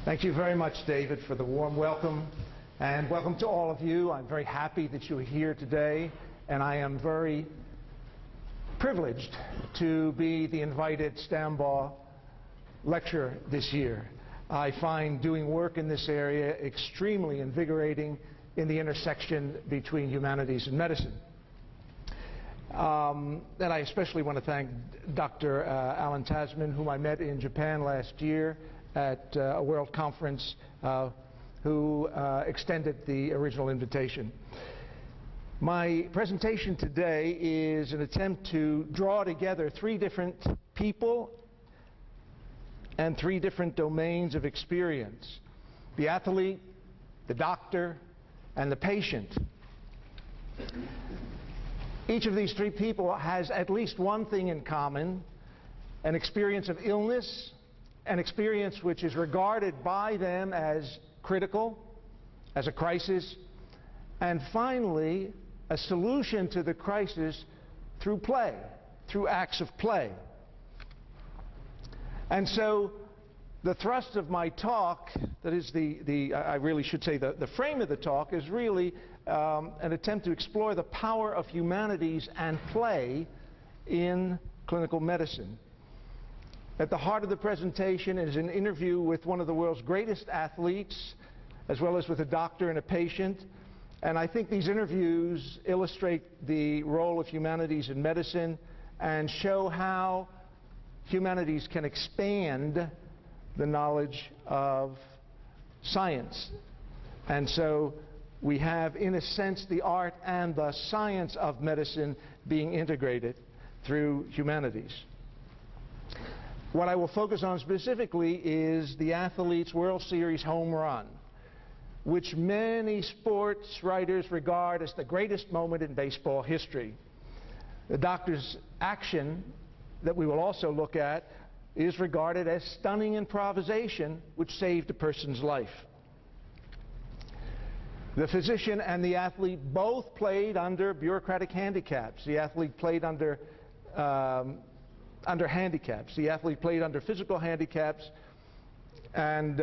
Thank you very much, David, for the warm welcome, and welcome to all of you. I'm very happy that you're here today, and I am very privileged to be the invited Stambaugh lecturer this year. I find doing work in this area extremely invigorating in the intersection between humanities and medicine. And I especially want to thank Dr. Alan Tasman, whom I met in Japan last year at a world conference, who extended the original invitation. My presentation today is an attempt to draw together three different people and three different domains of experience: the athlete, the doctor, and the patient. Each of these three people has at least one thing in common: an experience of illness, an experience which is regarded by them as critical, as a crisis, and finally, a solution to the crisis through play, through acts of play. And so the thrust of my talk, that is I really should say the frame of the talk, is really an attempt to explore the power of humanities and play in clinical medicine. At the heart of the presentation is an interview with one of the world's greatest athletes, as well as with a doctor and a patient. And I think these interviews illustrate the role of humanities in medicine and show how humanities can expand the knowledge of science. And so we have, in a sense, the art and the science of medicine being integrated through humanities. What I will focus on specifically is the athlete's World Series home run, which many sports writers regard as the greatest moment in baseball history. The doctor's action, that we will also look at, is regarded as stunning improvisation which saved a person's life. The physician and the athlete both played under bureaucratic handicaps. The athlete played under handicaps. The athlete played under physical handicaps, and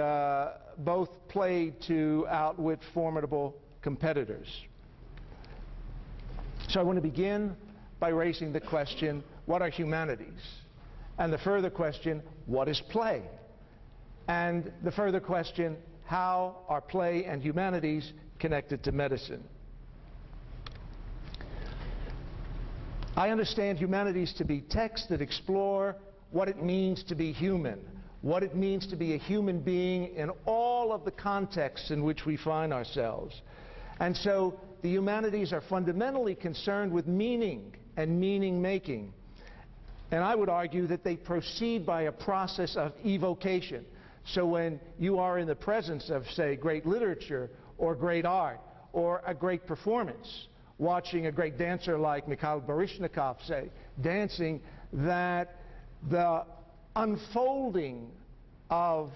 both played to outwit formidable competitors. So I want to begin by raising the question, what are humanities? And the further question, what is play? And the further question, how are play and humanities connected to medicine? I understand humanities to be texts that explore what it means to be human, what it means to be a human being in all of the contexts in which we find ourselves. And so the humanities are fundamentally concerned with meaning and meaning-making. And I would argue that they proceed by a process of evocation. So when you are in the presence of, say, great literature or great art or a great performance, watching a great dancer like Mikhail Baryshnikov, say, dancing, that the unfolding of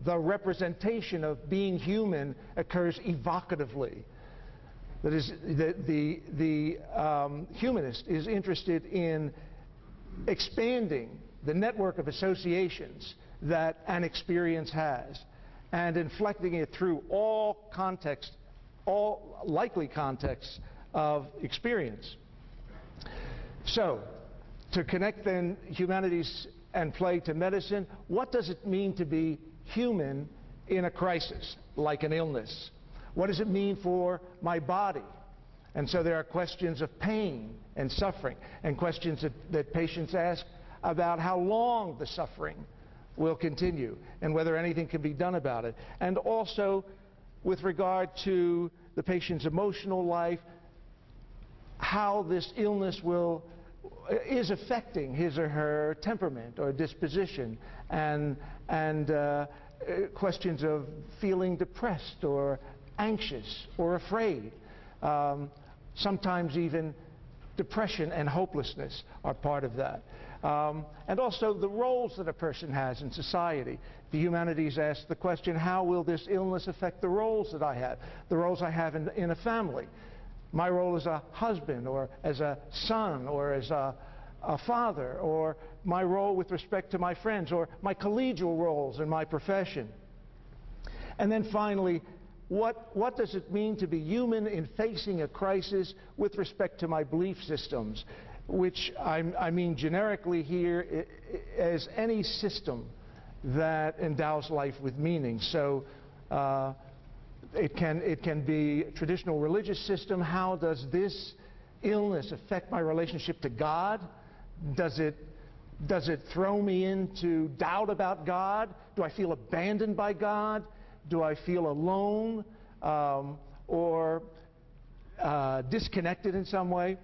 the representation of being human occurs evocatively. That is, the humanist is interested in expanding the network of associations that an experience has and inflecting it through all contexts, all likely contexts of experience. So, to connect then humanities and play to medicine, what does it mean to be human in a crisis, like an illness? What does it mean for my body? And so there are questions of pain and suffering, and questions that patients ask about how long the suffering will continue, and whether anything can be done about it. And also, with regard to the patient's emotional life, how this illness is affecting his or her temperament or disposition, and questions of feeling depressed or anxious or afraid. Sometimes even depression and hopelessness are part of that. And also the roles that a person has in society. The humanities ask the question, how will this illness affect the roles that I have? The roles I have in a family. My role as a husband, or as a son, or as a father, or my role with respect to my friends, or my collegial roles in my profession. And then finally, what does it mean to be human in facing a crisis with respect to my belief systems, which I mean generically here as any system that endows life with meaning. So it can be a traditional religious system. How does this illness affect my relationship to God? Does it throw me into doubt about God? Do I feel abandoned by God? Do I feel alone or disconnected in some way?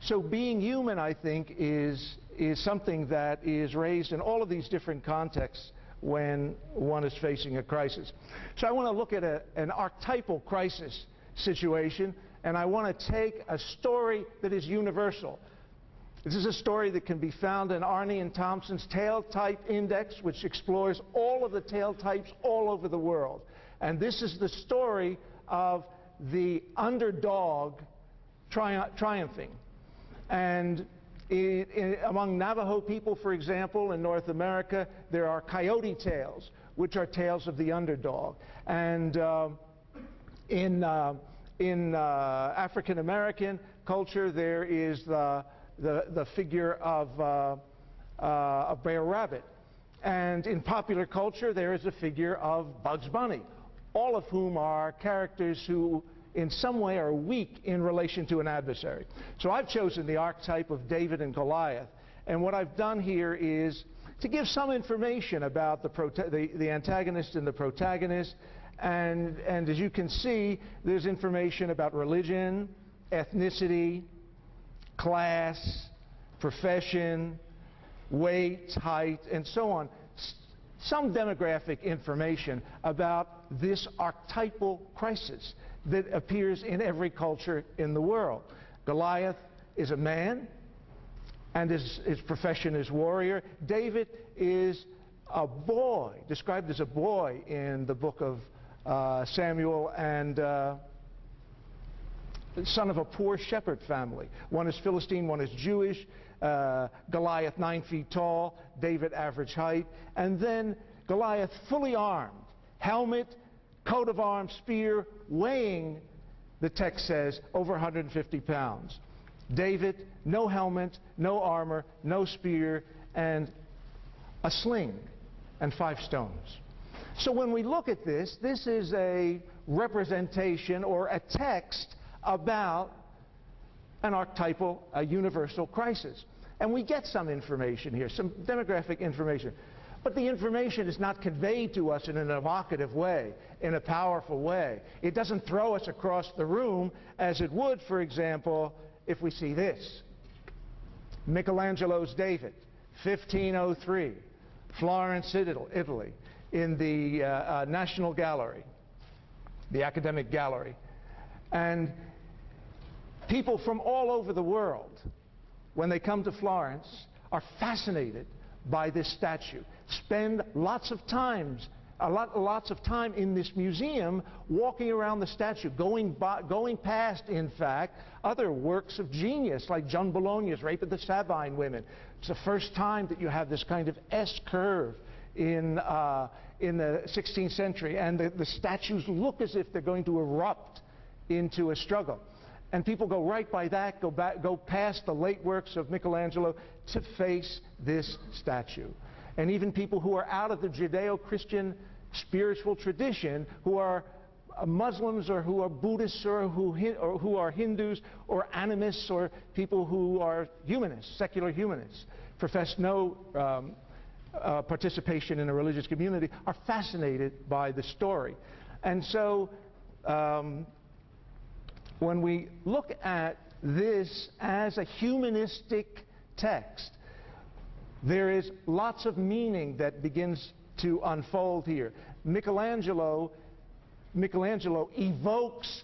So being human, I think, is something that is raised in all of these different contexts when one is facing a crisis. So I want to look at an archetypal crisis situation, and I want to take a story that is universal. This is a story that can be found in Arne and Thompson's Tail Type Index, which explores all of the tail types all over the world. And this is the story of the underdog triumphing. And among Navajo people, for example, in North America, there are coyote tales, which are tales of the underdog. And in African American culture, there is the figure of Brer Rabbit. And in popular culture, there is a figure of Bugs Bunny, all of whom are characters who in some way are weak in relation to an adversary. So I've chosen the archetype of David and Goliath, and what I've done here is to give some information about the antagonist and the protagonist, and as you can see, there's information about religion, ethnicity, class, profession, weight, height, and so on. Some demographic information about this archetypal crisis that appears in every culture in the world. Goliath is a man, and his profession is warrior. David is a boy, described as a boy in the book of Samuel, and son of a poor shepherd family. One is Philistine, one is Jewish. Goliath 9 feet tall, David average height. And then Goliath fully armed, helmet, coat of arms, spear, weighing, the text says, over 150 pounds. David, no helmet, no armor, no spear, and a sling and 5 stones. So when we look at this, this is a representation or a text about an archetypal, a universal crisis. And we get some information here, some demographic information. But the information is not conveyed to us in an evocative way, in a powerful way. It doesn't throw us across the room as it would, for example, if we see this. Michelangelo's David, 1503, Florence, Italy, in the National Gallery, the Academic Gallery. And people from all over the world, when they come to Florence, are fascinated by this statue, spend lots of time in this museum walking around the statue, going past, in fact, other works of genius like John Bologna's Rape of the Sabine Women. It's the first time that you have this kind of S-curve in the 16th century, and the statues look as if they're going to erupt into a struggle. And people go right by that, go past the late works of Michelangelo to face this statue. And even people who are out of the Judeo-Christian spiritual tradition, who are Muslims or who are Buddhists or who are Hindus or animists or people who are humanists, secular humanists, profess no participation in a religious community, are fascinated by the story. And so when we look at this as a humanistic text, there is lots of meaning that begins to unfold here. Michelangelo evokes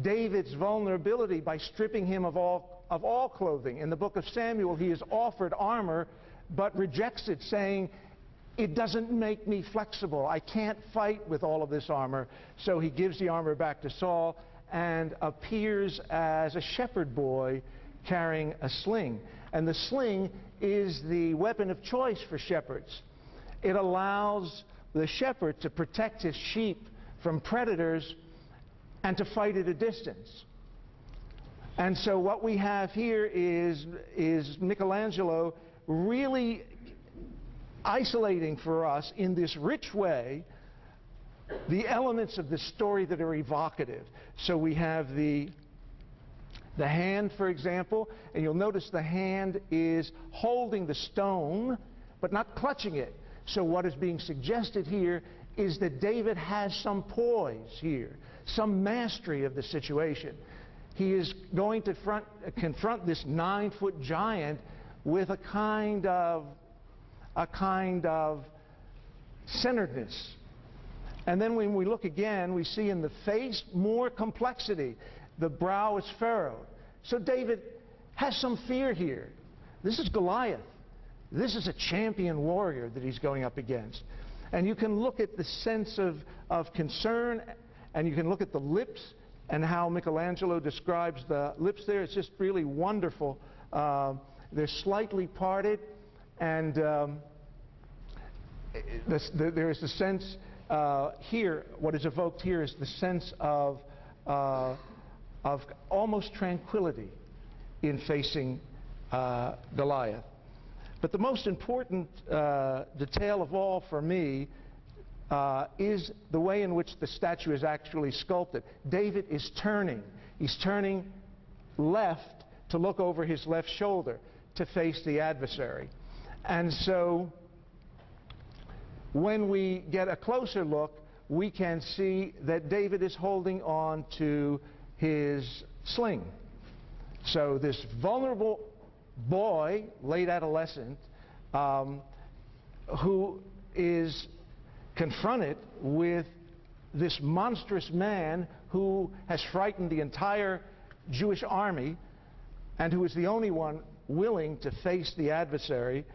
David's vulnerability by stripping him of all clothing. In the book of Samuel, he is offered armor, but rejects it, saying, it doesn't make me flexible. I can't fight with all of this armor. So he gives the armor back to Saul and appears as a shepherd boy carrying a sling. And the sling is the weapon of choice for shepherds. It allows the shepherd to protect his sheep from predators and to fight at a distance. And so what we have here is Michelangelo really isolating for us in this rich way the elements of the story that are evocative. So we have the hand, for example, and you'll notice the hand is holding the stone but not clutching it. So what is being suggested here is that David has some poise here, some mastery of the situation. He is going to confront this 9-foot giant with a kind of centeredness. And then when we look again, we see in the face more complexity. The brow is furrowed. So David has some fear here. This is Goliath. This is a champion warrior that he's going up against. And you can look at the sense of concern, and you can look at the lips and how Michelangelo describes the lips there. It's just really wonderful. They're slightly parted, and there is the sense here, what is evoked here is the sense of almost tranquility in facing Goliath. But the most important detail of all for me is the way in which the statue is actually sculpted. David is turning. He's turning left to look over his left shoulder to face the adversary. And so when we get a closer look, we can see that David is holding on to his sling. So this vulnerable boy, late adolescent, who is confronted with this monstrous man who has frightened the entire Jewish army and who is the only one willing to face the adversary,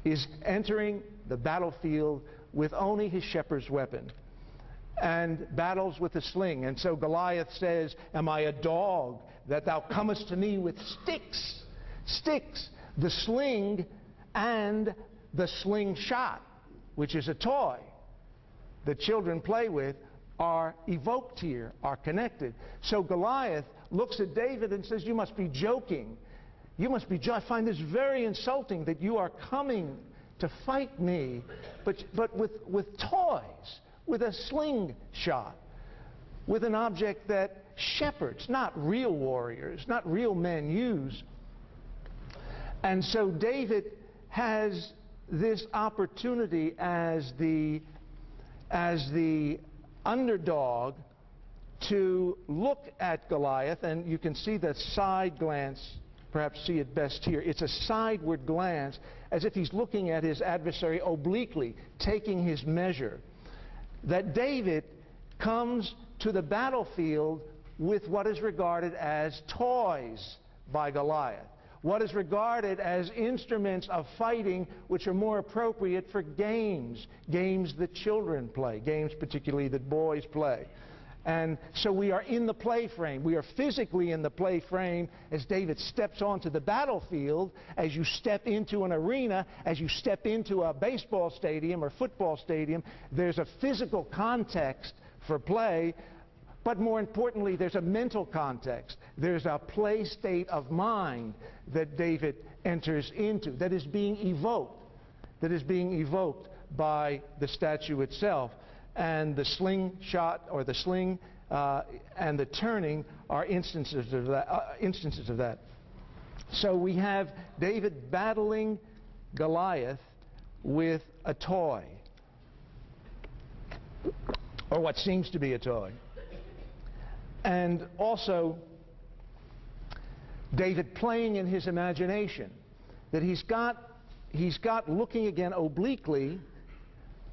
is entering the battlefield with only his shepherd's weapon and battles with a sling. And so Goliath says, "Am I a dog that thou comest to me with sticks?" Sticks, the sling and the slingshot, which is a toy that children play with, are evoked here, are connected. So Goliath looks at David and says, "You must be joking. You must be I find this very insulting that you are coming to fight me, but with toys, with a slingshot, with an object that shepherds, not real warriors, not real men use." And so David has this opportunity as the underdog to look at Goliath, and you can see the side glance, perhaps see it best here. It's a sideward glance, as if he's looking at his adversary obliquely, taking his measure. That David comes to the battlefield with what is regarded as toys by Goliath, what is regarded as instruments of fighting which are more appropriate for games that children play, games particularly that boys play. And so we are in the play frame. We are physically in the play frame as David steps onto the battlefield. As you step into an arena, as you step into a baseball stadium or football stadium, there's a physical context for play, but more importantly, there's a mental context. There's a play state of mind that David enters into that is being evoked by the statue itself. And the slingshot, or the sling, and the turning are instances of that. So we have David battling Goliath with a toy, or what seems to be a toy. And also David playing in his imagination, that he's got looking again obliquely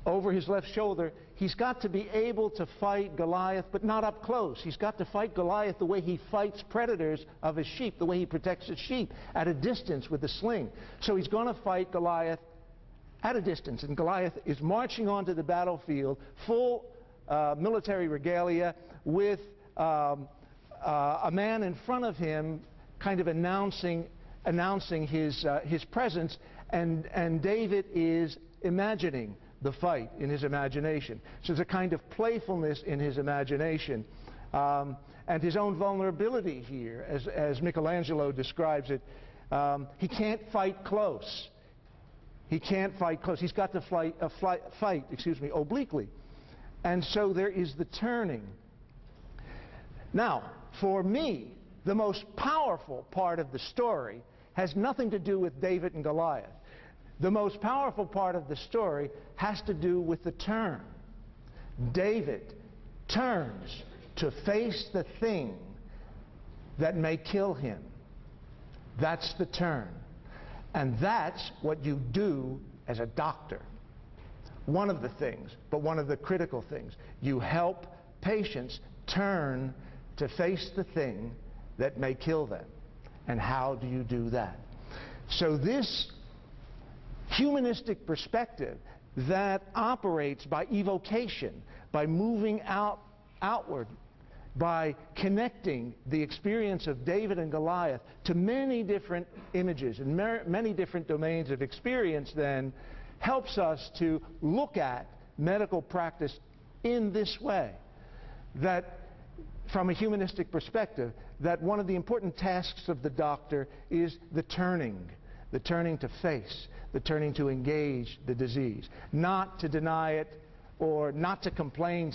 over his left shoulder. He's got to be able to fight Goliath, but not up close. He's got to fight Goliath the way he fights predators of his sheep, the way he protects his sheep, at a distance with the sling. So he's going to fight Goliath at a distance, and Goliath is marching onto the battlefield, full military regalia, with a man in front of him kind of announcing his presence, and David is imagining the fight in his imagination. So there's a kind of playfulness in his imagination. And his own vulnerability here, as Michelangelo describes it, he can't fight close. He can't fight close. He's got to fight obliquely. And so there is the turning. Now, for me, the most powerful part of the story has nothing to do with David and Goliath. The most powerful part of the story has to do with the turn. David turns to face the thing that may kill him. That's the turn. And that's what you do as a doctor. One of the things, but one of the critical things. You help patients turn to face the thing that may kill them. And how do you do that? So this humanistic perspective that operates by evocation, by moving outward, by connecting the experience of David and Goliath to many different images and many different domains of experience, then helps us to look at medical practice in this way, that from a humanistic perspective, that one of the important tasks of the doctor is the turning to face, the turning to engage the disease, not to deny it or not to complain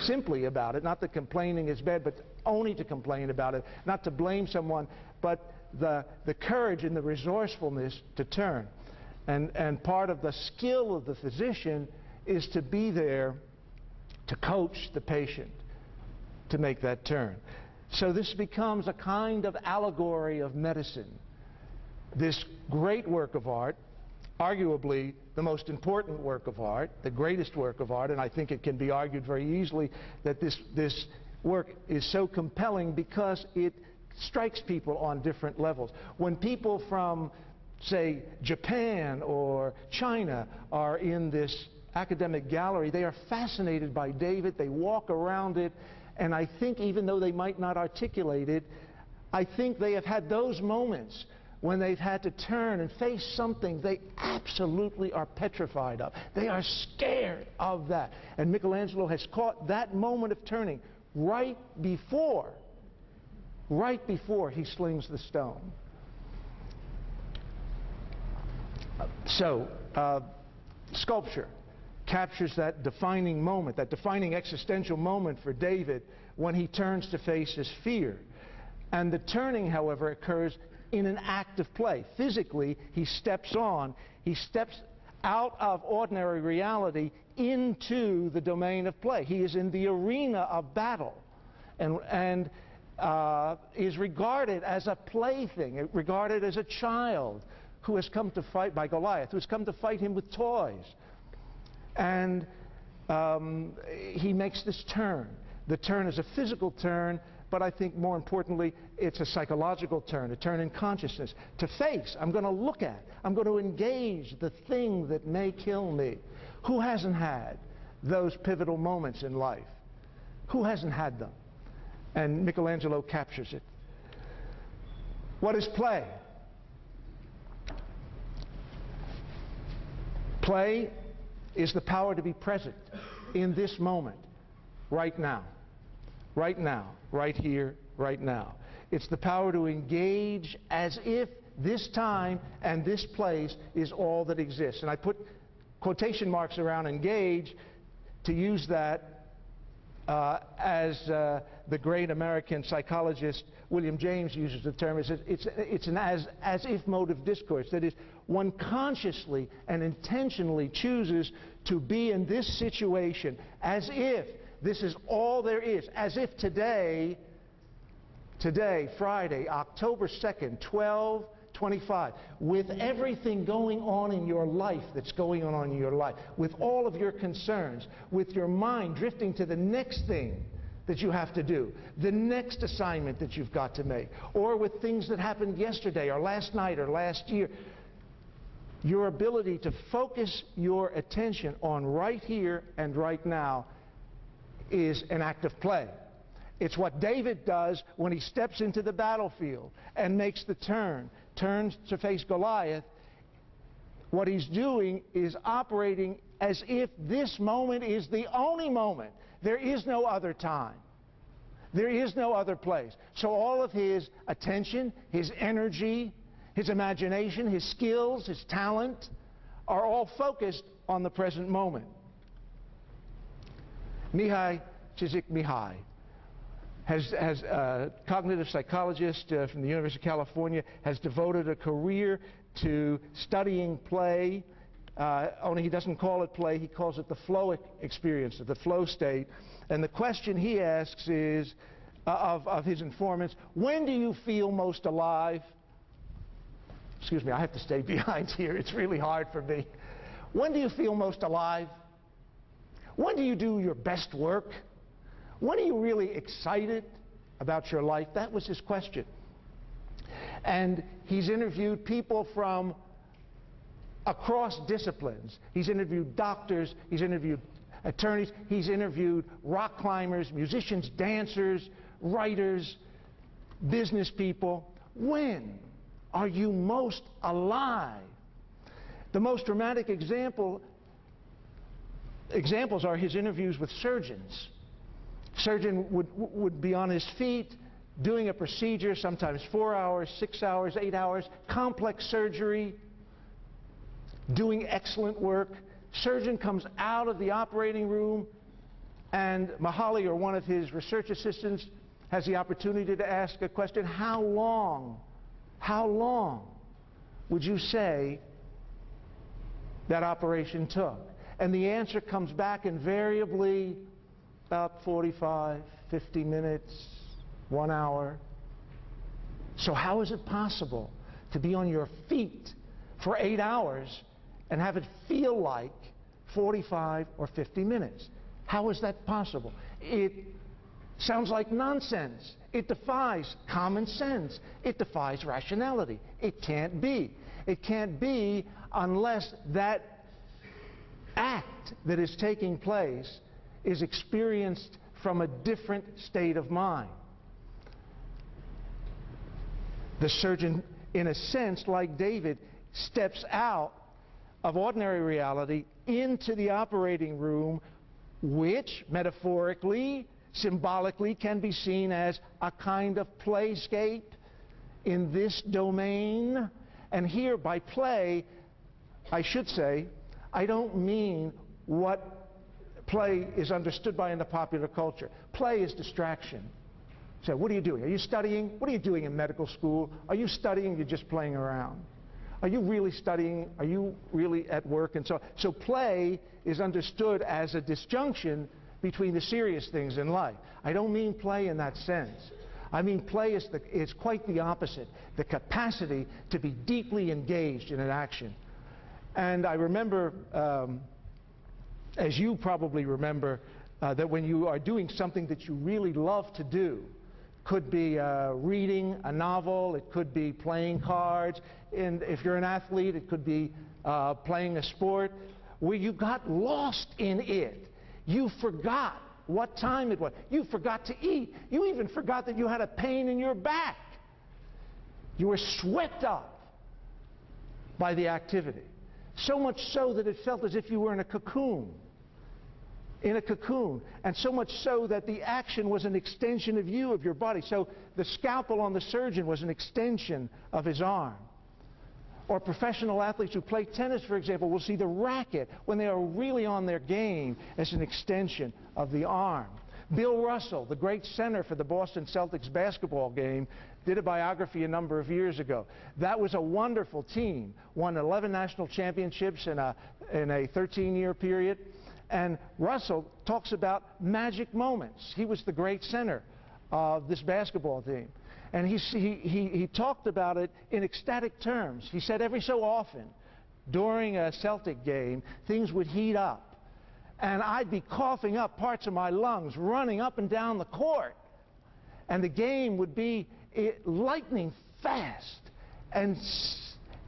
simply about it, not that complaining is bad, but only to complain about it, not to blame someone, but the courage and the resourcefulness to turn. And part of the skill of the physician is to be there to coach the patient to make that turn. So this becomes a kind of allegory of medicine. This great work of art, arguably the most important work of art, the greatest work of art, and I think it can be argued very easily that this work is so compelling because it strikes people on different levels. When people from, say, Japan or China are in this academic gallery, they are fascinated by David, they walk around it, and I think even though they might not articulate it, I think they have had those moments when they've had to turn and face something they absolutely are petrified of. They are scared of that. And Michelangelo has caught that moment of turning right before he slings the stone. So, sculpture captures that defining moment, that defining existential moment for David when he turns to face his fear. And the turning, however, occurs in an act of play. Physically, he steps out of ordinary reality into the domain of play. He is in the arena of battle and is regarded as a plaything, regarded as a child who has come to fight by Goliath, who has come to fight him with toys. And he makes this turn. The turn is a physical turn, but I think more importantly, it's a psychological turn, a turn in consciousness. To face, I'm going to look at, I'm going to engage the thing that may kill me. Who hasn't had those pivotal moments in life? Who hasn't had them? And Michelangelo captures it. What is play? Play is the power to be present in this moment, right now. Right now, right here, right now. It's the power to engage as if this time and this place is all that exists. And I put quotation marks around engage to use that as the great American psychologist William James uses the term. It's an as-if mode of discourse. That is, one consciously and intentionally chooses to be in this situation as if this is all there is, as if today, Friday, October 2nd, 12:25, with everything going on in your life that's going on in your life, with all of your concerns, with your mind drifting to the next thing that you have to do, the next assignment that you've got to make, or with things that happened yesterday or last night or last year, your ability to focus your attention on right here and right now is an act of play. It's what David does when he steps into the battlefield and makes the turn, turns to face Goliath. What he's doing is operating as if this moment is the only moment. There is no other time. There is no other place. So all of his attention, his energy, his imagination, his skills, his talent are all focused on the present moment. Mihai Csikszentmihalyi has a cognitive psychologist from the University of California, has devoted a career to studying play, only he doesn't call it play, he calls it the flow experience, the flow state. And the question he asks is, of his informants, when do you feel most alive? Excuse me, I have to stay behind here, it's really hard for me. When do you feel most alive? When do you do your best work? When are you really excited about your life? That was his question. And he's interviewed people from across disciplines. He's interviewed doctors, he's interviewed attorneys, he's interviewed rock climbers, musicians, dancers, writers, business people. When are you most alive? The most dramatic examples are his interviews with surgeons. Surgeon would be on his feet doing a procedure, sometimes 4 hours, 6 hours, 8 hours, complex surgery, doing excellent work. Surgeon comes out of the operating room, and Mihaly, or one of his research assistants, has the opportunity to ask a question: how long would you say that operation took? And the answer comes back invariably about 45, 50 minutes, 1 hour. So how is it possible to be on your feet for 8 hours and have it feel like 45 or 50 minutes? How is that possible? It sounds like nonsense. It defies common sense. It defies rationality. It can't be. It can't be unless that act that is taking place is experienced from a different state of mind. The surgeon, in a sense, like David, steps out of ordinary reality into the operating room, which metaphorically, symbolically, can be seen as a kind of playscape in this domain. And here, by play, I should say, I don't mean what play is understood by in the popular culture. Play is distraction. So what are you doing? Are you studying? What are you doing in medical school? Are you studying? You're just playing around. Are you really studying? Are you really at work? And so play is understood as a disjunction between the serious things in life. I don't mean play in that sense. I mean play is quite the opposite, the capacity to be deeply engaged in an action. And I remember, as you probably remember, that when you are doing something that you really love to do, could be reading a novel, it could be playing cards, and if you're an athlete, it could be playing a sport, where you got lost in it. You forgot what time it was. You forgot to eat. You even forgot that you had a pain in your back. You were swept up by the activity. So much so that it felt as if you were in a cocoon. And so much so that the action was an extension of you, of your body. So the scalpel on the surgeon was an extension of his arm. Or professional athletes who play tennis, for example, will see the racket when they are really on their game as an extension of the arm. Bill Russell, the great center for the Boston Celtics basketball game, did a biography a number of years ago. That was a wonderful team, won 11 national championships in a 13-year period. And Russell talks about magic moments. He was the great center of this basketball team. And he talked about it in ecstatic terms. He said every so often, during a Celtic game, things would heat up. And I'd be coughing up parts of my lungs, running up and down the court. And the game would be lightning fast. And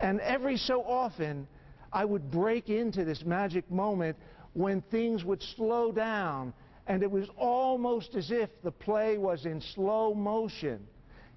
every so often, I would break into this magic moment when things would slow down. And it was almost as if the play was in slow motion.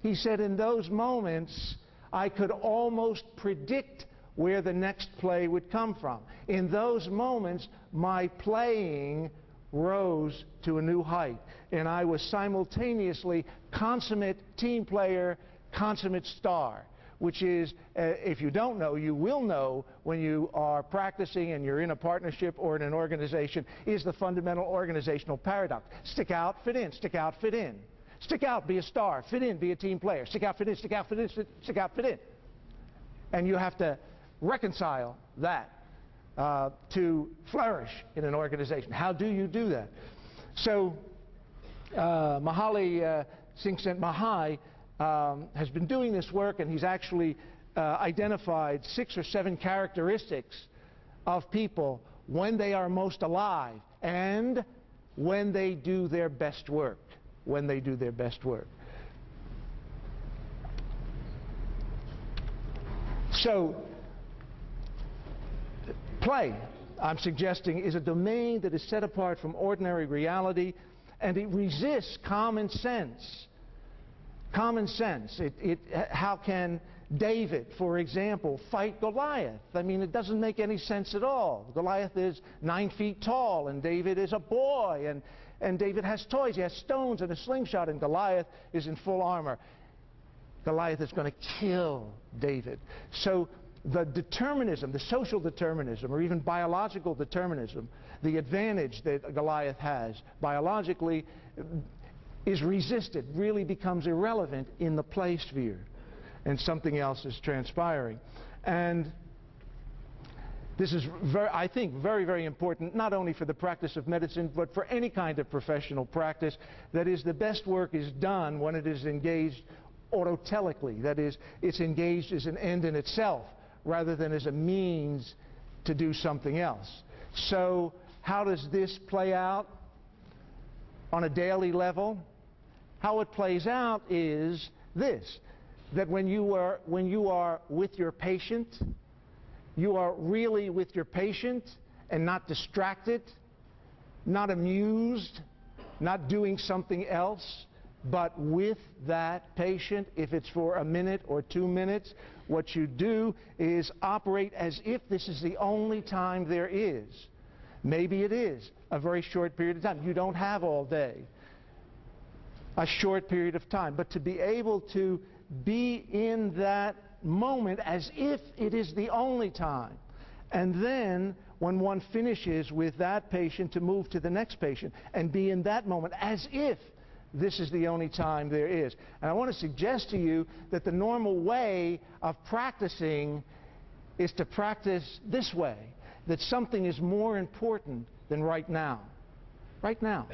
He said in those moments, I could almost predict where the next play would come from. In those moments, my playing rose to a new height, and I was simultaneously consummate team player, consummate star, which is, if you don't know, you will know when you are practicing and you're in a partnership or in an organization, is the fundamental organizational paradox. Stick out, fit in, stick out, fit in. Stick out, be a star, fit in, be a team player. Stick out, fit in, stick out, fit in, stick out, fit in. And you have to reconcile that to flourish in an organization. How do you do that? So Mahali Csikszentmihalyi has been doing this work, and he's actually identified 6 or 7 characteristics of people when they are most alive and when they do their best work. When they do their best work. So, play, I'm suggesting, is a domain that is set apart from ordinary reality, and it resists common sense. Common sense. How can David, for example, fight Goliath? I mean, it doesn't make any sense at all. Goliath is 9 feet tall, and David is a boy, and David has toys. He has stones and a slingshot, and Goliath is in full armor. Goliath is going to kill David. So the determinism, the social determinism, or even biological determinism, the advantage that Goliath has biologically is resisted, really becomes irrelevant in the play sphere, and something else is transpiring. And this is, I think, very, very important, not only for the practice of medicine, but for any kind of professional practice. That is, the best work is done when it is engaged autotelically. That is, it's engaged as an end in itself, rather than as a means to do something else. So, how does this play out on a daily level? How it plays out is this, that when you are with your patient, you are really with your patient and not distracted, not amused, not doing something else, but with that patient. If it's for a minute or 2 minutes, what you do is operate as if this is the only time there is. Maybe it is a very short period of time. You don't have all day. A short period of time. But to be able to be in that moment as if it is the only time, and then when one finishes with that patient, to move to the next patient and be in that moment as if this is the only time there is. And I want to suggest to you that the normal way of practicing is to practice this way, that something is more important than right now. Right now.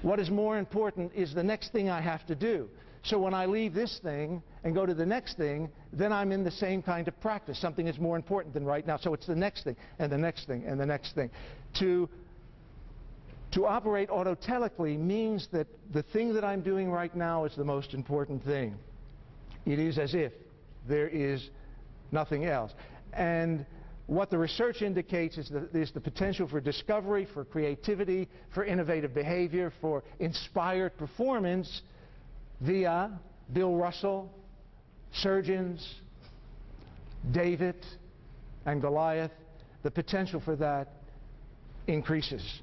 What is more important is the next thing I have to do. So when I leave this thing and go to the next thing, then I'm in the same kind of practice. Something is more important than right now. So it's the next thing, and the next thing, and the next thing. To operate autotelically means that the thing that I'm doing right now is the most important thing. It is as if there is nothing else. And what the research indicates is the potential for discovery, for creativity, for innovative behavior, for inspired performance via Bill Russell, surgeons, David, and Goliath. The potential for that increases.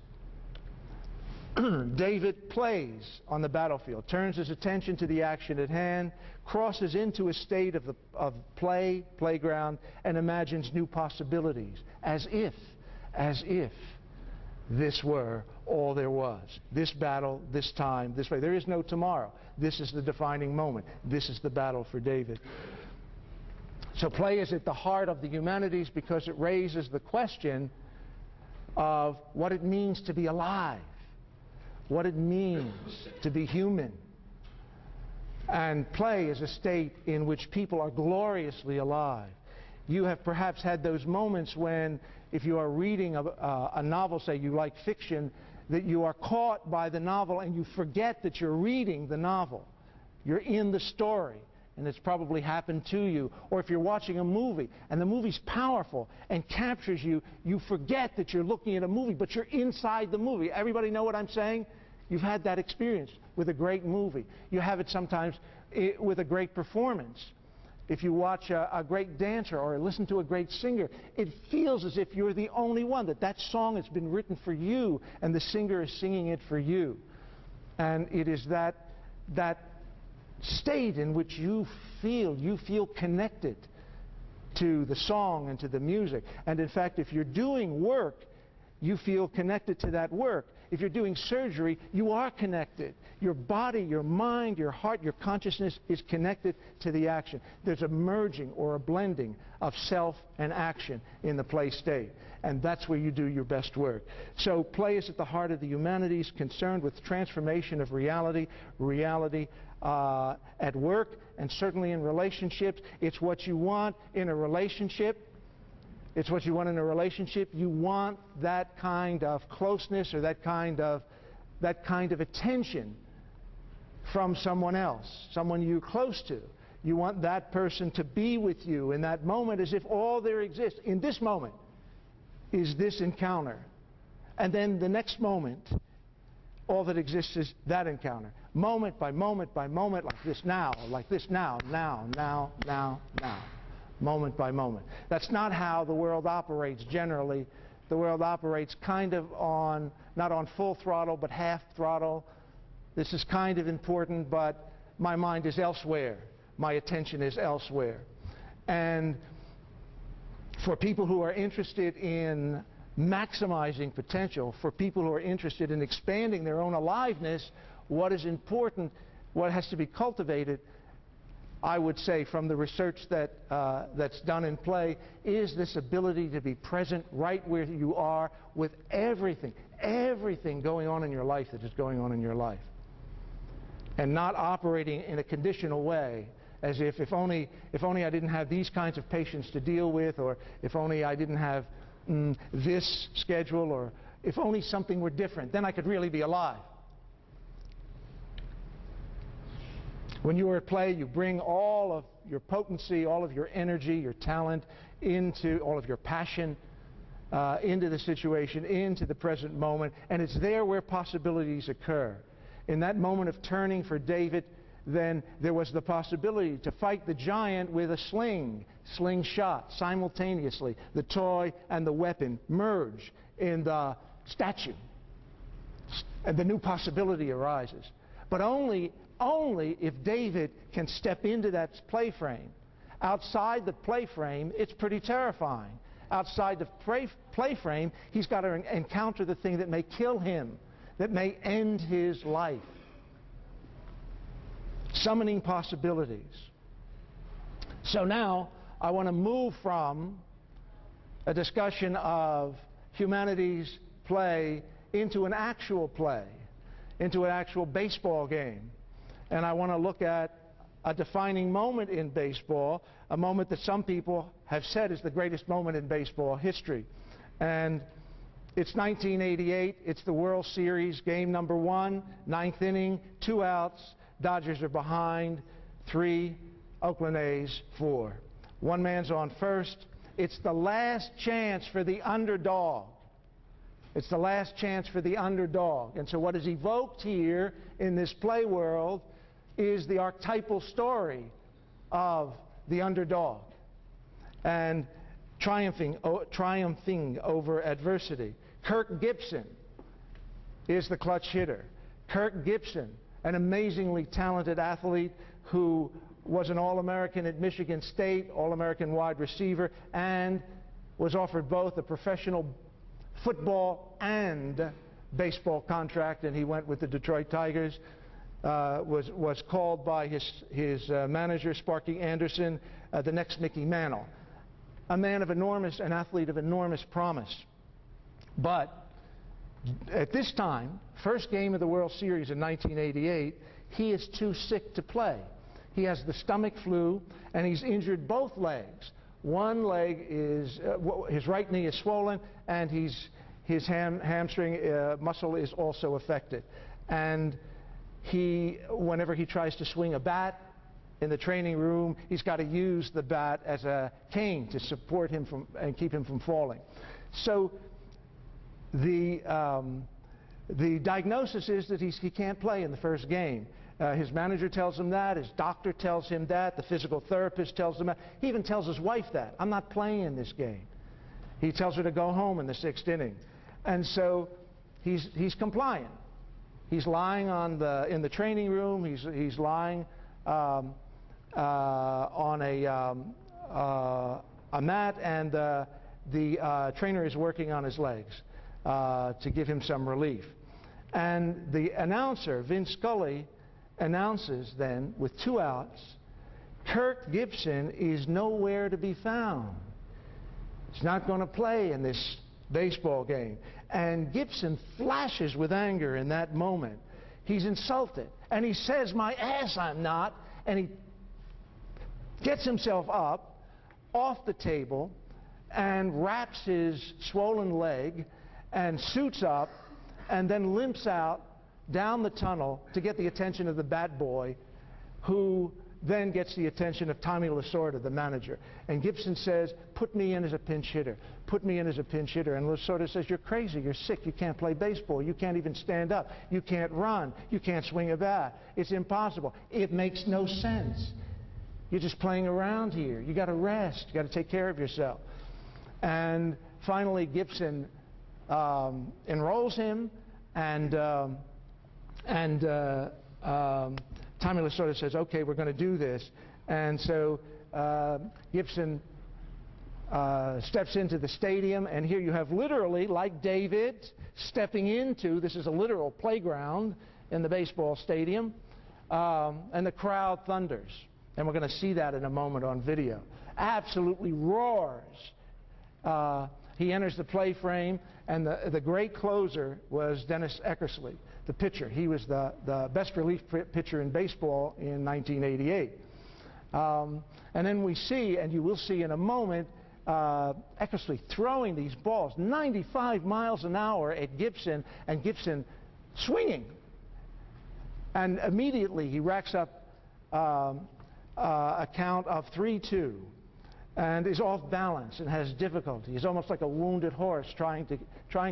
David plays on the battlefield, turns his attention to the action at hand, crosses into a state of playground, and imagines new possibilities, as if this were all there was. This battle, this time, this way. There is no tomorrow. This is the defining moment. This is the battle for David. So play is at the heart of the humanities because it raises the question of what it means to be alive, what it means to be human. And play is a state in which people are gloriously alive. You have perhaps had those moments when, if you are reading a novel, say you like fiction, that you are caught by the novel and you forget that you're reading the novel. You're in the story, and it's probably happened to you. Or if you're watching a movie and the movie's powerful and captures you, you forget that you're looking at a movie, but you're inside the movie. Everybody know what I'm saying? You've had that experience with a great movie. You have it sometimes with a great performance. if you watch a great dancer or listen to a great singer, it feels as if you're the only one, that that song has been written for you and the singer is singing it for you. And it is that state in which you feel connected to the song and to the music. And in fact, if you're doing work, you feel connected to that work. If you're doing surgery, you are connected. Your body, your mind, your heart, your consciousness is connected to the action. There's a merging or a blending of self and action in the play state. And that's where you do your best work. So play is at the heart of the humanities, concerned with transformation of reality, at work, and certainly in relationships. It's what you want in a relationship. It's what you want in a relationship. You want that kind of closeness or that kind of attention from someone else, someone you're close to. You want that person to be with you in that moment as if all there exists in this moment is this encounter. And then the next moment, all that exists is that encounter. Moment by moment by moment, like this now, now. Moment by moment. That's not how the world operates generally. The world operates kind of on, not on full throttle, but half throttle. This is kind of important, but my mind is elsewhere. My attention is elsewhere. And for people who are interested in maximizing potential, for people who are interested in expanding their own aliveness, what is important, what has to be cultivated, I would say, from the research that's done in play, is this ability to be present right where you are with everything going on in your life that is going on in your life. And not operating in a conditional way, as if only I didn't have these kinds of patients to deal with, or if only I didn't have this schedule, or if only something were different, then I could really be alive. When you are at play, you bring all of your potency, all of your energy, your talent, into all of your passion, into the situation, into the present moment, and it's there where possibilities occur. In that moment of turning for David, then there was the possibility to fight the giant with a slingshot, simultaneously. The toy and the weapon merge in the statue, and the new possibility arises. But only if David can step into that play frame. Outside the play frame, it's pretty terrifying. Outside the play frame, he's got to encounter the thing that may kill him, that may end his life. Summoning possibilities. So now I want to move from a discussion of humanities play into an actual play, into an actual baseball game. And I want to look at a defining moment in baseball, a moment that some people have said is the greatest moment in baseball history. And it's 1988, it's the World Series, game number 1, 9th inning, 2 outs, Dodgers are behind, 3, Oakland A's 4. One man's on first. It's the last chance for the underdog. It's the last chance for the underdog. And so what is evoked here in this play world is the archetypal story of the underdog and triumphing over adversity. Kirk Gibson is the clutch hitter. Kirk Gibson, an amazingly talented athlete who was an All-American at Michigan State, All-American wide receiver, and was offered both a professional football and baseball contract, and he went with the Detroit Tigers. Was called by his manager, Sparky Anderson, the next Mickey Mantle. An athlete of enormous promise. But at this time, first game of the World Series in 1988, he is too sick to play. He has the stomach flu, and he's injured both legs. One leg is, his right knee is swollen, and his hamstring muscle is also affected. And whenever he tries to swing a bat in the training room, he's got to use the bat as a cane to support him and keep him from falling. So the diagnosis is that he can't play in the first game. His manager tells him that. His doctor tells him that. The physical therapist tells him that. He even tells his wife that. I'm not playing in this game. He tells her to go home in the 6th inning. And so he's compliant. He's lying in the training room. He's lying on a mat, and the trainer is working on his legs to give him some relief. And the announcer, Vince Scully, announces then, with 2 outs, Kirk Gibson is nowhere to be found. He's not going to play in this baseball game. And Gibson flashes with anger in that moment. He's insulted. And he says, "My ass, I'm not." And he gets himself up off the table and wraps his swollen leg and suits up and then limps out down the tunnel to get the attention of the bat boy, who then gets the attention of Tommy Lasorda, the manager. And Gibson says, "Put me in as a pinch hitter. Put me in as a pinch hitter." And Lasorda says, "You're crazy. You're sick. You can't play baseball. You can't even stand up. You can't run. You can't swing a bat. It's impossible. It makes no sense. You're just playing around here. You got to rest. You got to take care of yourself." And finally, Gibson enrolls him, and Tommy Lasorda says, "Okay, we're going to do this." And so Gibson steps into the stadium, and here you have literally, like David, stepping into, this is a literal playground in the baseball stadium, and the crowd thunders. And we're going to see that in a moment on video. Absolutely roars. He enters the play frame, and the great closer was Dennis Eckersley, the pitcher. He was the best relief pitcher in baseball in 1988. And then we see, and you will see in a moment, Eckersley throwing these balls 95 miles an hour at Gibson, and Gibson swinging. And immediately he racks up a count of 3-2. And is off balance and has difficulty. He's almost like a wounded horse trying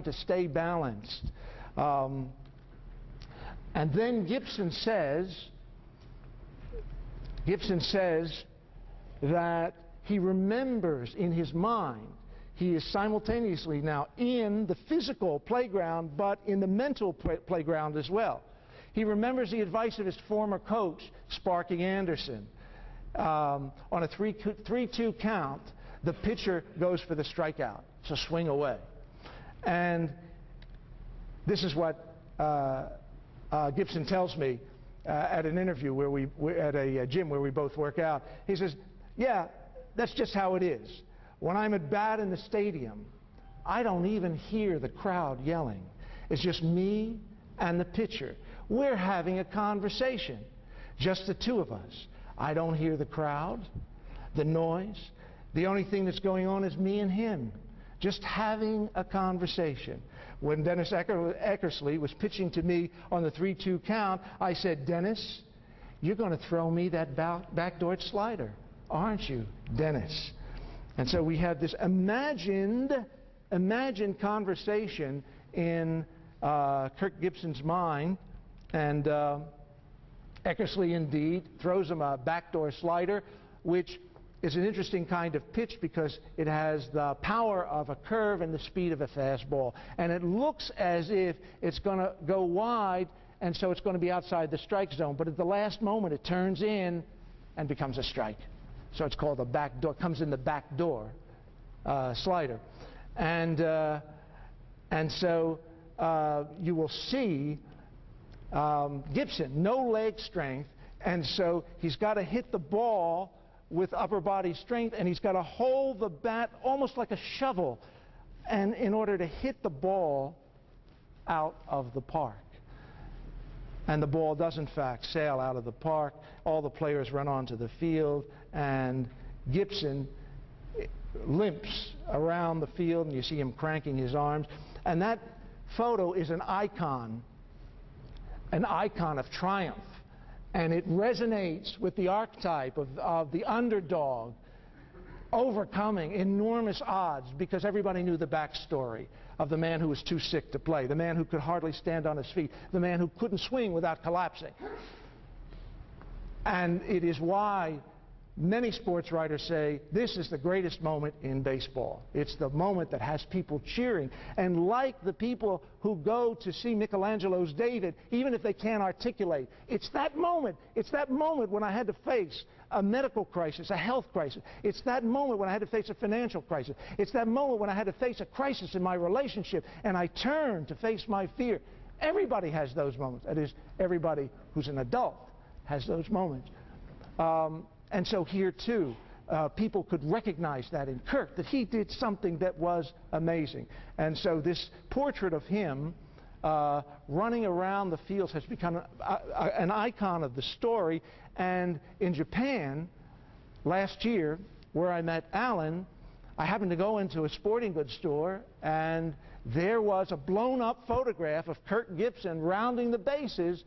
to stay balanced. And then Gibson says that he remembers in his mind, he is simultaneously now in the physical playground, but in the mental playground as well. He remembers the advice of his former coach, Sparky Anderson. On a 3-2 count, the pitcher goes for the strikeout. It's a swing away. And this is what Gibson tells me at an interview at a gym where we both work out. He says, "Yeah, that's just how it is. When I'm at bat in the stadium, I don't even hear the crowd yelling. It's just me and the pitcher. We're having a conversation, just the two of us. I don't hear the crowd, the noise. The only thing that's going on is me and him, just having a conversation." When Dennis Eckersley was pitching to me on the 3-2 count, I said, "Dennis, you're going to throw me that backdoor slider, aren't you, Dennis?" And so we had this imagined conversation in Kirk Gibson's mind, and Eckersley indeed throws him a backdoor slider, which is an interesting kind of pitch because it has the power of a curve and the speed of a fastball. And it looks as if it's going to go wide, and so it's going to be outside the strike zone. But at the last moment, it turns in and becomes a strike. So it's called a backdoor, comes in the backdoor slider. And so you will see Gibson, no leg strength, and so he's got to hit the ball with upper body strength, and he's got to hold the bat almost like a shovel, and in order to hit the ball out of the park. And the ball does in fact sail out of the park. All the players run onto the field, and Gibson limps around the field, and you see him cranking his arms. And that photo is an icon of triumph. And it resonates with the archetype of the underdog overcoming enormous odds, because everybody knew the backstory of the man who was too sick to play, the man who could hardly stand on his feet, the man who couldn't swing without collapsing. And it is why many sports writers say this is the greatest moment in baseball. It's the moment that has people cheering. And like the people who go to see Michelangelo's David, even if they can't articulate, it's that moment. It's that moment when I had to face a medical crisis, a health crisis. It's that moment when I had to face a financial crisis. It's that moment when I had to face a crisis in my relationship, and I turned to face my fear. Everybody has those moments. That is, everybody who's an adult has those moments. And so here, too, people could recognize that in Kirk, that he did something that was amazing. And so this portrait of him running around the fields has become an icon of the story. And in Japan, last year, where I met Alan, I happened to go into a sporting goods store, and there was a blown-up photograph of Kirk Gibson rounding the bases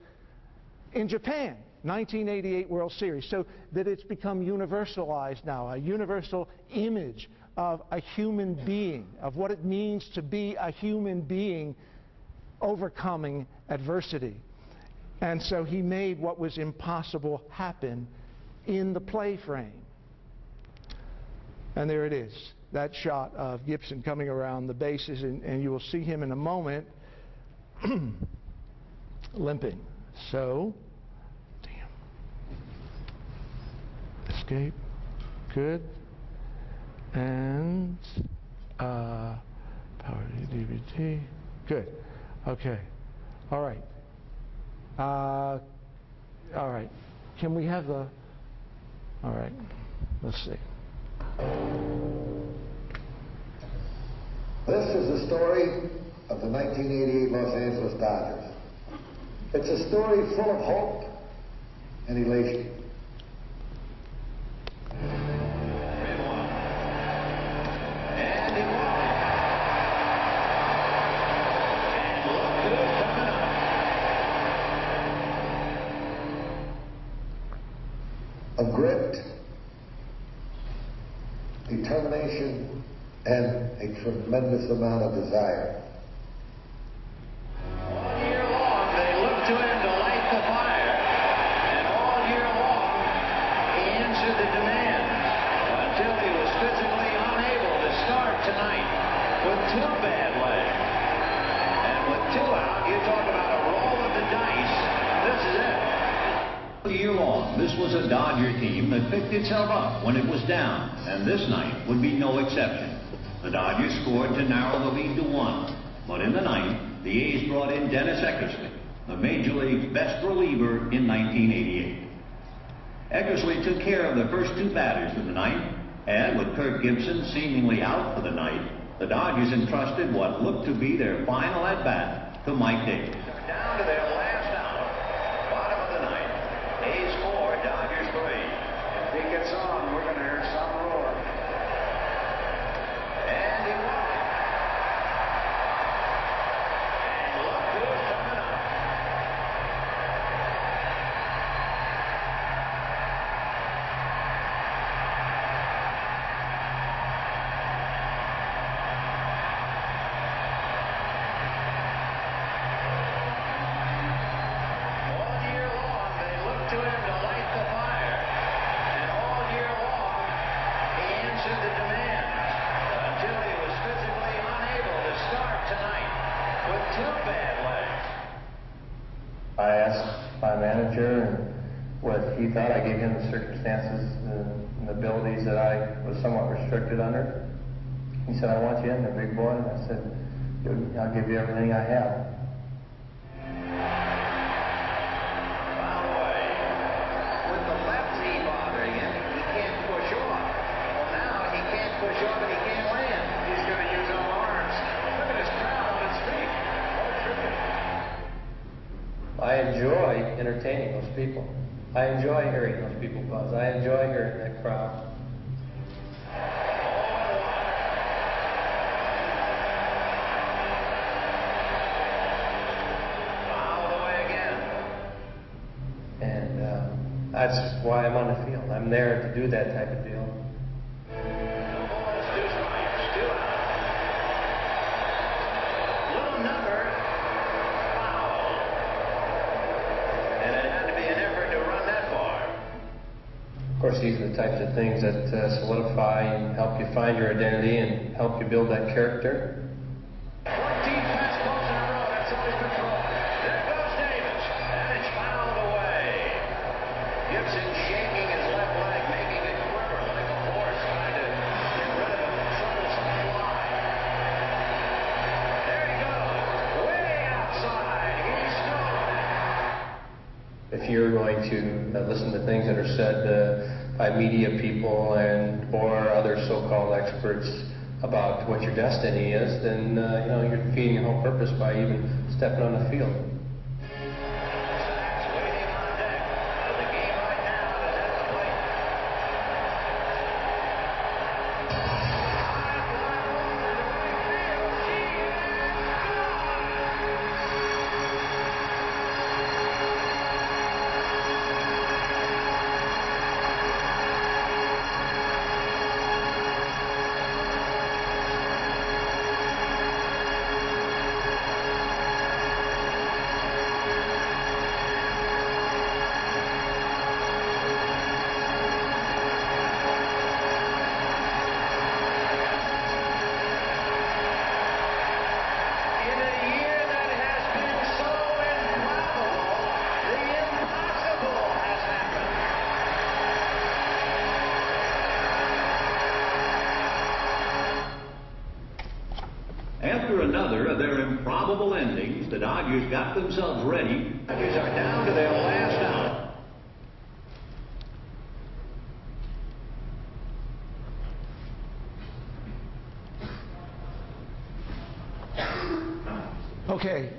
in Japan. 1988 World Series, so that it's become universalized now, a universal image of a human being, of what it means to be a human being overcoming adversity. And so he made what was impossible happen in the play frame. And there it is, that shot of Gibson coming around the bases, and you will see him in a moment limping. So, escape, good, and power DVD, good, okay, all right, can we have the, all right, let's see. This is the story of the 1988 Los Angeles Dodgers. It's a story full of hope and elation. Of grit, determination, and a tremendous amount of desire. All year long, they looked to him to light the fire. And all year long, he answered the demand until he was physically unable to start tonight with two bad legs. And with two out, you talk about a roll of the dice. This is it. All year long, this was a Dodger team that picked itself up when it was down, and this night would be no exception. The Dodgers scored to narrow the lead to 1, but in the ninth, the A's brought in Dennis Eckersley, the Major League's best reliever in 1988. Eckersley took care of the first two batters of the ninth, and with Kirk Gibson seemingly out for the night, the Dodgers entrusted what looked to be their final at-bat to Mike Davis. They're down to their last out, bottom of the ninth. A's 4, Dodgers 3. If he gets on, we're going to hear some roar. And he walked. And look who's coming up. All year long, they looked to him to light the fire. And all year long, he answered the demand until he was physically unable to start tonight with two bad legs. I asked my manager what he thought. I gave him the circumstances and the abilities that I was somewhat restricted under. He said, "I want you in there, big boy." And I said, "I'll give you everything I have." Foul away. With the lefty bothering him, he can't push off. Well, now he can't push off and he can't land. He's going to use all arms. Look at his crowd on his feet. What a tribute. I enjoy entertaining those people. I enjoy hearing those people buzz. I enjoy hearing that crowd. Foul away again. And that's why I'm on the field. I'm there to do that type of deal. 2 balls, 2 strikes, 2 out. Little number, foul. And it had to be an effort to run that far. course, these are the types of things that solidify and help you find your identity and help you build that character. 14 fastballs in a row. That's always control. There goes Davis, and it's fouled away. Gibson shaking his left leg, making it quiver like a horse trying to get rid of a troublesome fly. There he goes, way outside. He's gone. If you're going to listen to things that are said by media people or other so-called experts about what your destiny is, then you know, you're defeating your whole purpose by even stepping on the field. Sacks waiting on deck. But the game right now is at the plate. After another of their improbable endings, the Dodgers got themselves ready. Dodgers are down to their last out. Okay.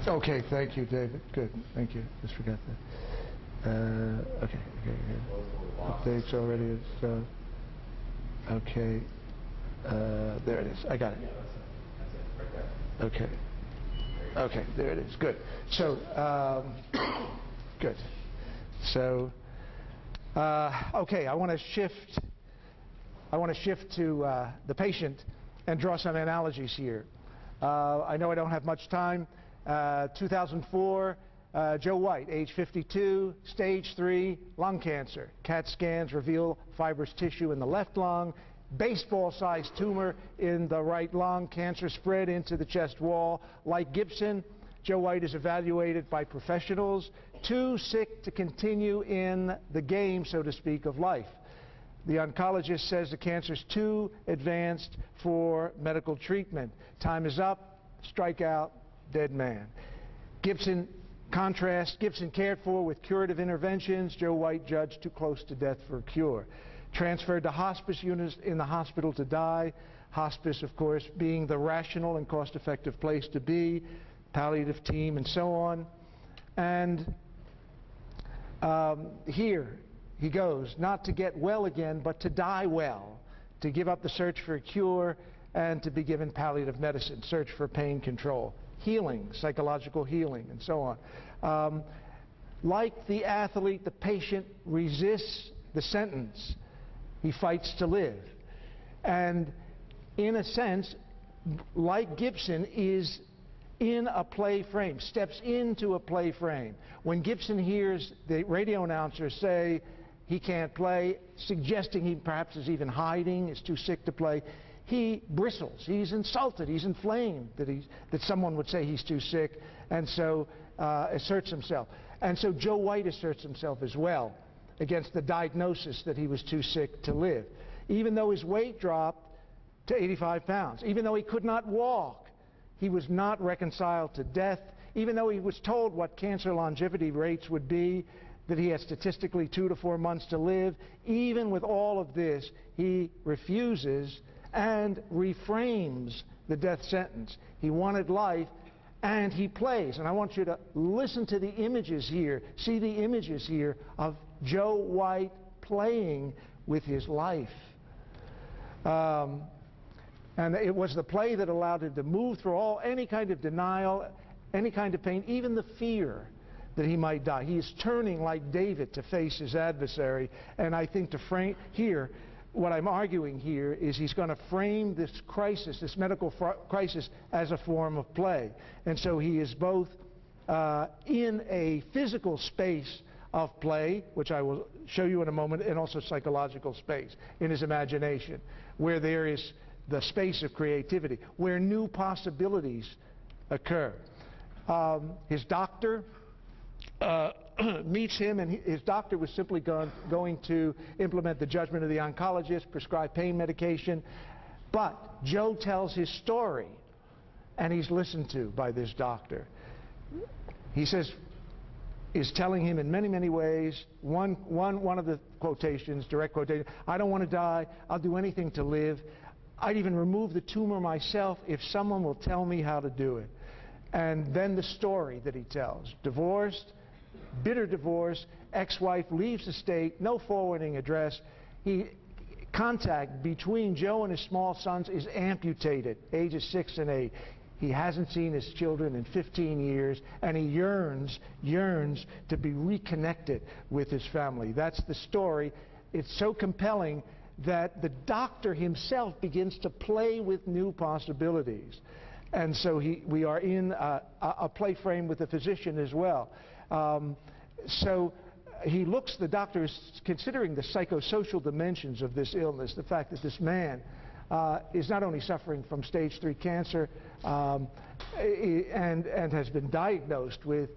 Okay, thank you, David. Good, thank you. Just forgot that. Okay. Updates already. Okay. There it is. I got it. Okay. Okay, there it is. Good. So, good. So, okay, I want to shift to the patient and draw some analogies here. I know I don't have much time. 2004, Joe White, age 52, stage 3 lung cancer. CAT scans reveal fibrous tissue in the left lung, baseball-sized tumor in the right lung, cancer spread into the chest wall. Like Gibson, Joe White is evaluated by professionals, too sick to continue in the game, so to speak, of life. The oncologist says the cancer is too advanced for medical treatment. Time is up, strikeout, dead man. Gibson, contrast, Gibson cared for with curative interventions. Joe White judged too close to death for a cure. Transferred to hospice units in the hospital to die. Hospice, of course, being the rational and cost-effective place to be. Palliative team and so on. And here he goes, not to get well again, but to die well, to give up the search for a cure and to be given palliative medicine, search for pain control, healing, psychological healing, and so on. Like the athlete, the patient resists the sentence. He fights to live. And in a sense, like Gibson, is in a play frame, steps into a play frame. When Gibson hears the radio announcer say he can't play, suggesting he perhaps is even hiding, is too sick to play, he bristles. He's insulted. He's inflamed that someone would say he's too sick, and so asserts himself. And so Joe White asserts himself as well against the diagnosis that he was too sick to live. Even though his weight dropped to 85 pounds, even though he could not walk, he was not reconciled to death. Even though he was told what cancer longevity rates would be, that he had statistically 2 to 4 months to live, even with all of this, he refuses and reframes the death sentence. He wanted life, and he plays. And I want you to listen to the images here, see the images here of Joe White playing with his life. And it was the play that allowed him to move through any kind of denial, any kind of pain, even the fear that he might die. He is turning like David to face his adversary. And I think to frame here, what I'm arguing here is he's going to frame this crisis, this medical crisis, as a form of play. And so he is both in a physical space of play, which I will show you in a moment, and also psychological space in his imagination, where there is the space of creativity, where new possibilities occur. His doctor meets him, and his doctor was simply going to implement the judgment of the oncologist, prescribe pain medication. But Joe tells his story, and he's listened to by this doctor. He says, is telling him in many, many ways, one of the quotations, direct quotation, I don't want to die, I'll do anything to live. I'd even remove the tumor myself if someone will tell me how to do it. And then the story that he tells, divorced, bitter divorce, ex-wife leaves the state, no forwarding address. Contact between Joe and his small sons is amputated, ages 6 and 8. He hasn't seen his children in 15 years, and he yearns to be reconnected with his family. That's the story. It's so compelling that the doctor himself begins to play with new possibilities. And so we are in a play frame with the physician as well. So the doctor is considering the psychosocial dimensions of this illness, the fact that this man is not only suffering from stage 3 cancer and has been diagnosed with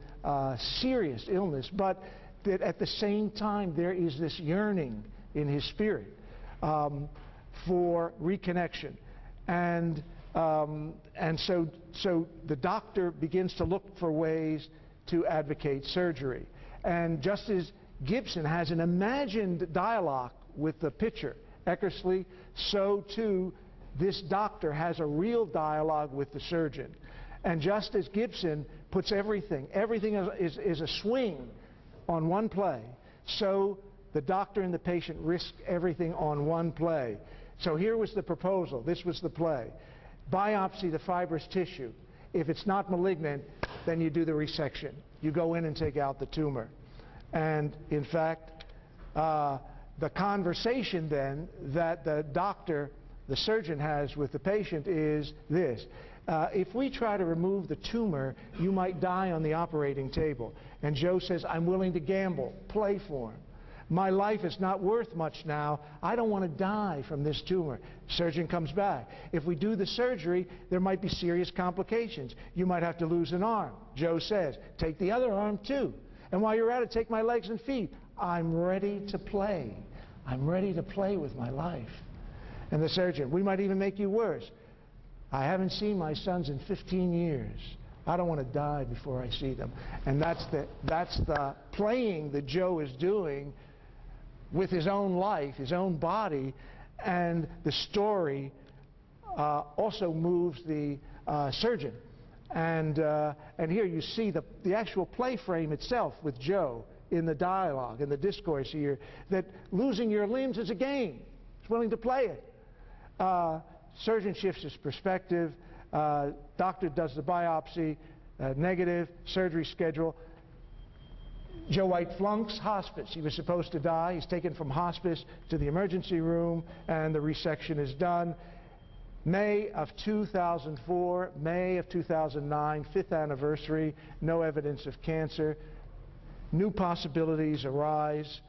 serious illness, but that at the same time there is this yearning in his spirit for reconnection. And so the doctor begins to look for ways to advocate surgery. And just as Gibson has an imagined dialogue with the pitcher, Eckersley, so too this doctor has a real dialogue with the surgeon. And just as Gibson puts everything is a swing on one play, so the doctor and the patient risk everything on one play. So here was the proposal, this was the play. Biopsy the fibrous tissue. If it's not malignant, then you do the resection. You go in and take out the tumor. And in fact, the conversation then that the surgeon has with the patient is this. If we try to remove the tumor, you might die on the operating table. And Joe says, I'm willing to gamble, play for him. My life is not worth much now. I don't want to die from this tumor. Surgeon comes back. If we do the surgery, there might be serious complications. You might have to lose an arm. Joe says, take the other arm too. And while you're at it, take my legs and feet. I'm ready to play. I'm ready to play with my life. And the surgeon, we might even make you worse. I haven't seen my sons in 15 years. I don't want to die before I see them. And that's the playing that Joe is doing with his own life, his own body, and the story also moves the surgeon. And here you see the actual play frame itself with Joe in the dialogue, in the discourse here, that losing your limbs is a game. He's willing to play it. Surgeon shifts his perspective. Doctor does the biopsy, negative, surgery schedule. Joe White flunks hospice. He was supposed to die. He's taken from hospice to the emergency room, and the resection is done. May of 2004, May of 2009, 5th anniversary, no evidence of cancer. New possibilities arise.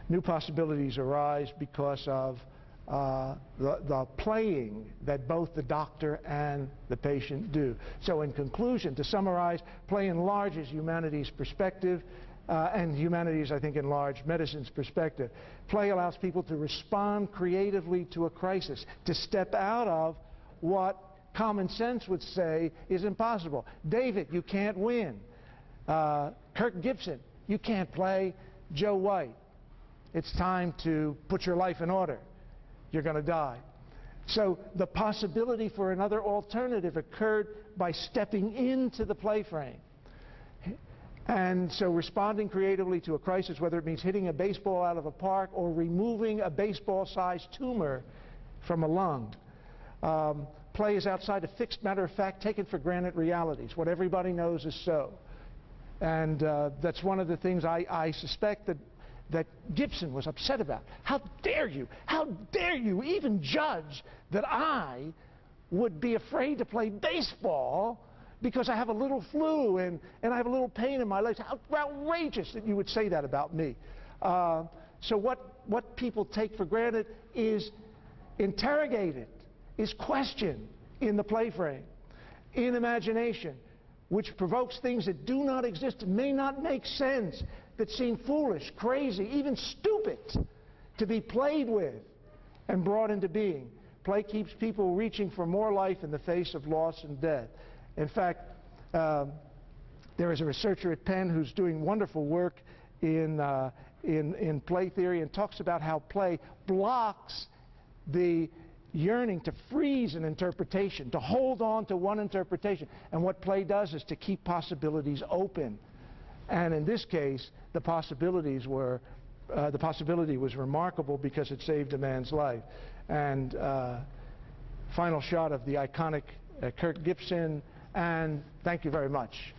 New possibilities arise because of the playing that both the doctor and the patient do. So in conclusion, to summarize, play enlarges humanity's perspective, and humanity's, I think, enlarged medicine's perspective. Play allows people to respond creatively to a crisis, to step out of what common sense would say is impossible. David, you can't win. Kirk Gibson, you can't play. Joe White, it's time to put your life in order. You're going to die. So the possibility for another alternative occurred by stepping into the play frame. And so responding creatively to a crisis, whether it means hitting a baseball out of a park or removing a baseball-sized tumor from a lung. Play is outside of fixed matter-of-fact, taken for granted realities. What everybody knows is so. And that's one of the things I suspect that Gibson was upset about. How dare you even judge that I would be afraid to play baseball because I have a little flu and I have a little pain in my legs. How outrageous that you would say that about me. So what people take for granted is interrogated, is questioned in the play frame, in imagination, which provokes things that do not exist, may not make sense, that seem foolish, crazy, even stupid, to be played with and brought into being. Play keeps people reaching for more life in the face of loss and death. In fact, there is a researcher at Penn who's doing wonderful work in play theory and talks about how play blocks the yearning to freeze an interpretation, to hold on to one interpretation. And what play does is to keep possibilities open. And in this case, the possibility was remarkable because it saved a man's life. And final shot of the iconic Kirk Gibson, and thank you very much.